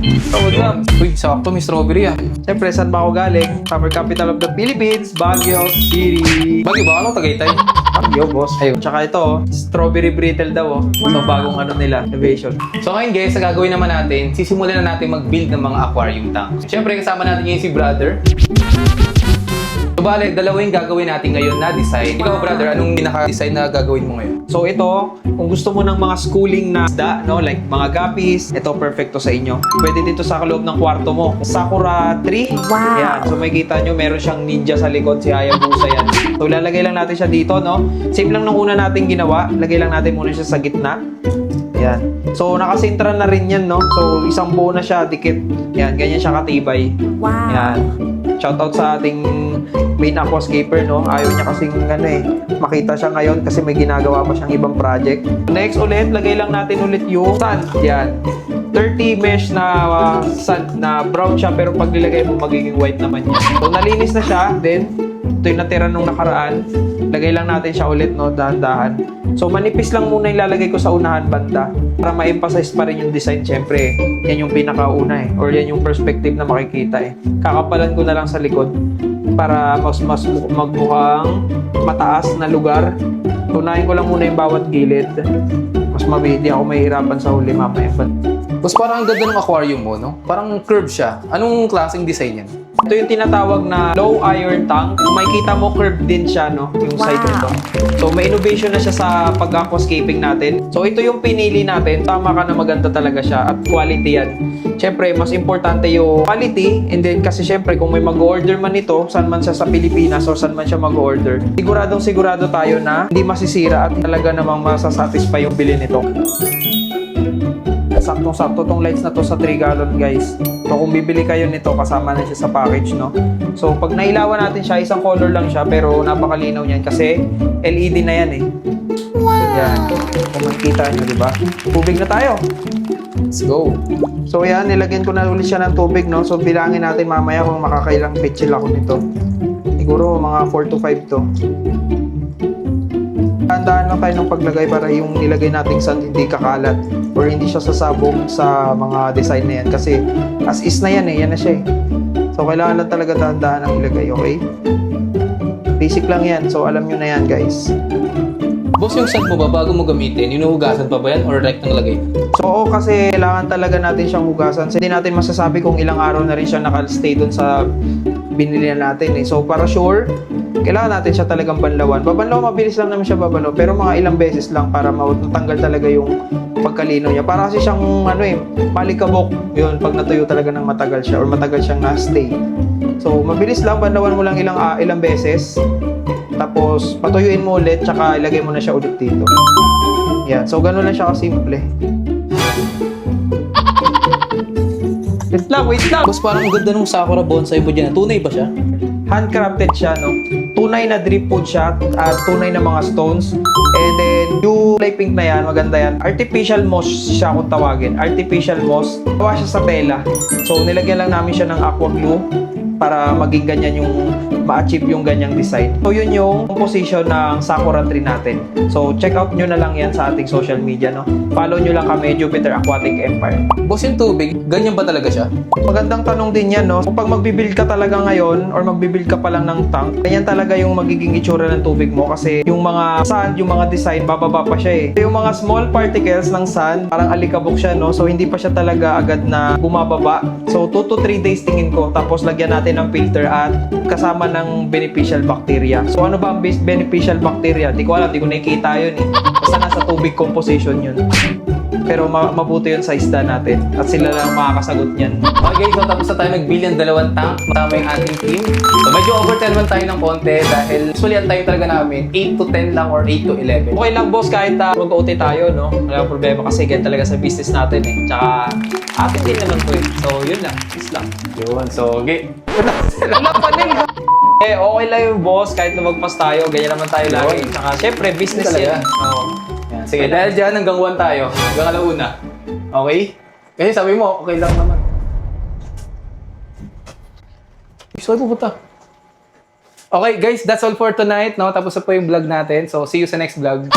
So, what's up? Uy, sakto may strawberry ah. Siyempre, saan ba ako galing? Summer capital of the Philippines, Baguio City. Bagay ba? Anong Tagaytay? Baguio, boss. Ayun. Tsaka ito, strawberry brittle daw. So, bagong ano nila, innovation. So ngayon guys, sa gagawin naman natin, sisimulan na natin mag-build ng mga aquarium tank. Siyempre, kasama natin ngayon si brother. So bale, dalawa yung gagawin natin ngayon na design. Ikaw brother, anong pinaka-design na gagawin mo ngayon? So ito, kung gusto mo ng mga schooling na isda, no, like mga guppies, ito perfecto sa inyo. Pwede dito sa loob ng kwarto mo. Sakura tree. Wow. Yan. So makikita nyo, meron siyang ninja sa likod, si Hayabusa yan. So lalagay lang natin siya dito, no. Same lang nung una natin ginawa. Lagay lang natin muna siya sa gitna. Yan. So nakasintra na rin yan, no. So isang buo na siya, dikit. Yan, ganyan siya katibay. Wow. Yan. Shoutout sa ating main aquascaper, no? Ayaw niya kasing makita siya ngayon kasi may ginagawa pa siyang ibang project. Next ulit, lagay lang natin ulit yung sand. Yan. 30 mesh na sand na brown siya pero pag nilagay mo magiging white naman yan. So nalinis na siya, then ito yung natira nung nakaraan. Lagay lang natin siya ulit, no? Dahan-dahan. So manipis lang muna ilalagay ko sa unahan banda para ma-emphasize pa rin yung design. Siyempre, yan yung pinakauna or yan yung perspective na makikita Kakapalan ko na lang sa likod para mas magmukhang mataas na lugar. Tunahin ko lang muna yung bawat gilid. Mas mabidi ako mahihirapan sa huli mamaya. Tapos parang ang ganda ng aquarium mo, no? Parang curve siya. Anong klaseng design yan? Ito yung tinatawag na low iron tank. Kung makikita mo, curved din siya, no? Yung side nito. So, may innovation na siya sa pag-aquascaping natin. So, ito yung pinili natin. Tama ka na maganda talaga siya at quality yan. Siyempre, mas importante yung quality and then kasi siyempre, kung may mag-order man ito, saan man siya sa Pilipinas o saan man siya mag-order, sigurado tayo na hindi masisira at talaga namang masasatisfy yung bili nito. Saktong-sakto tong lights na to sa 3 gallon guys. So kung bibili kayo nito, kasama na siya sa package, no? So pag nailawan natin siya, isang color lang siya pero napakalinaw niyan kasi LED na yan Wow! Yan. Kung makikita nyo, di ba? Tubig na tayo. Let's go. So yan, nilagyan ko na ulit siya ng tubig, no? So bilangin natin mamaya kung makakailang pitchil ako nito. Siguro mga 4 to 5 to. Tandaan lang tayo ng paglagay para yung nilagay nating sand hindi kakalat or hindi siya sasabog sa mga design na yan kasi as is na yan yan na siya So kailangan lang talaga tandaan ang ilagay, okay? Basic lang yan, so alam nyo na yan guys. Boss, yung sand mo ba bago mo gamitin, hinuhugasan pa ba yan or direct nang lagay? So oo, kasi kailangan talaga natin siyang hugasan. Hindi natin masasabi kung ilang araw na rin siya nakastay dun sa binili na natin So para sure, kailangan natin siya talagang banlawan. Babanlawan, mabilis lang naman siya babalaw. Pero mga ilang beses lang para matanggal talaga yung pagkalino niya. Para kasi siyang palikabok. Yun, pag natuyo talaga ng matagal siya or matagal siyang na-stay. So, mabilis lang, banlawan mo lang ilang beses. Tapos, patuyuin mo ulit, tsaka ilagay mo na siya ulit dito. Yan. So, ganun lang siya kasimple. Wait lang! Boss, parang ang ganda ng Sakura bonsai mo dyan. Tunay ba siya? Handcrafted siya, no? Tunay na drip food siya at tunay na mga stones. And then, yung light pink na yan, maganda yan. Artificial moss siya kung tawagin. Artificial moss. Gawa siya sa tela. So, nilagyan lang namin siya ng aqua glue para maging ganyan yung ma-achieve yung ganyang design. So, yun yung composition ng Sakura tree natin. So, check out nyo na lang yan sa ating social media, no? Follow nyo lang kami, Jupiter Aquatic Empire. Boss, yung tubig, ganyan ba talaga siya? Magandang tanong din yan, no? Kung pag magbibuild ka talaga ngayon or magbibuild ka pa lang ng tank, ganyan talaga yung magiging itsura ng tubig mo kasi yung mga sand, yung mga design, bababa pa siya Yung mga small particles ng sand, parang alikabok siya, no? So, hindi pa siya talaga agad na bumababa. So, 2 to 3 days tingin ko. Tapos, lagyan natin ng filter at kasama ng beneficial bacteria. So, ano ba ang beneficial bacteria? Di ko alam, di ko nakikita yun Basta nasa tubig composition yun. Pero mabuti yun sa isda natin at sila lang makakasagot niyan. Okay guys, so tapos na tayo nag-build ng 2 tank kasama yung ating team. So medyo overtime man tayo ng konti dahil usually ang tayo talaga namin 8 to 10 lang or 8 to 11. Okay lang boss, kahit mag-OT tayo, no? Wala problema kasi ganyan talaga sa business natin Tsaka atin din naman to So yun lang, peace lang. Yun, so okay. Wala pa rin. Okay lang yung boss, kahit na magpas tayo, ganyan naman tayo lagi. Tsaka syempre, business Talaga? yan. Oo. Yan. Sige, dahil dyan hanggang 1 tayo. Hanggang alauna. Okay? Kasi sabi mo, okay lang naman. Saan pupunta? Okay guys, that's all for tonight. No? Tapos na po yung vlog natin. So see you sa next vlog.